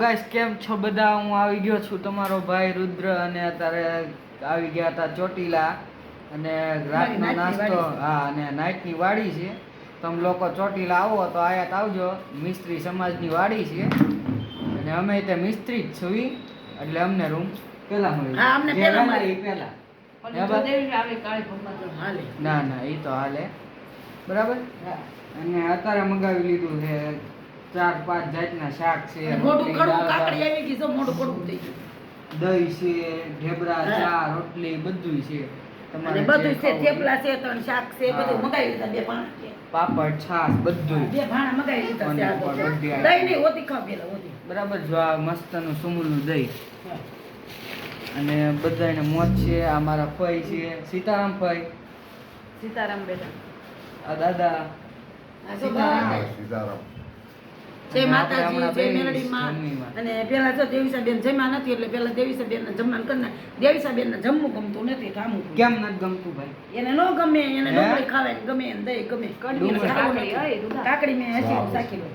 Guys કેમ છો બધા? હું આવી ગયો છું તમારો ભાઈ રુદ્ર અને અત્યારે આવી ગયા હતા ચોટીલા અને રાતનો નાસ્તો અને નાઈટની વાડી છે. તમે લોકો ચોટીલા આવો તો આયાત આવજો. મિસ્ત્રી સમાજની વાડી છે અને અમે તે મિસ્ત્રી જ છું એટલે અમને રૂમ પેલા મળી પેલા ના ના એ તો હાલે બરાબર. અને અત્યારે મગાવી લીધું છે 4-5 જાતના શાક છે, દહીં છે, ઢેબરા, ચા, રોટલી બધું છે. તમારે બધું છે, થેપલા છે, 3 શાક છે, બધું મગાવી લીધા. 2 ભાણા છે, પાપડ, છાશ બધું 2 ભાણા મગાવી લીધા છે. દહીં નહીં હોતી ખાવ પેલા હોતી બરાબર. જો આ મસ્તનું સુમુલું દહીં અને બધાને મોજ છે. આ મારા ફઈ છે, સીતારામ ફઈ, સીતારામ બેટા, આ દાદા સીતારામ. જય માતાજી, જય મેલડીમાં. અને પેલા તો દેવીસાબેન જમ્યા નથી એટલે પેલા દેવીસાબેન જમવાનું કરી નાખ. દેવીસાબેન જમવું ગમતું નથી, ઠામું કેમ નથી ગમતું ભાઈ? એને ન ગમે, એને ડુંગળી ખાવાની ગમે, દહીં ગમે, કાકડી મેં હજી શાકી લો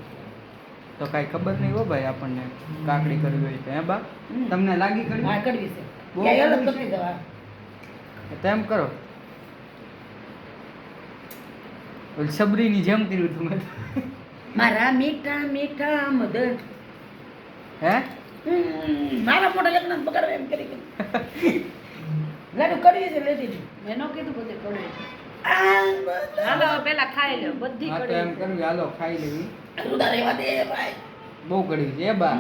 તો કઈ ખબર નહીં હો ભાઈ આપણને કાકડી કરવી હોય તો. હે બા તમને લાગી કરવી? હા કરવી છે. ક્યાંય અલગ કરી દેવા તેમ કરો. ઓલ સબરીની જેમ કર્યું તમે. મારા મીઠા મીઠા મદન હે મારા મોટા લગ્ન બગાડવા એમ કરી લાડુ કરવી છે લેતી મેં નો કીધું બધે કરવી. હાલો પેલા ખાઈ લો બધી કડવી. એમ કરવી હાલો ખાઈ લેવી. રહેવા દે ભાઈ, બહુ કડવી છે બા.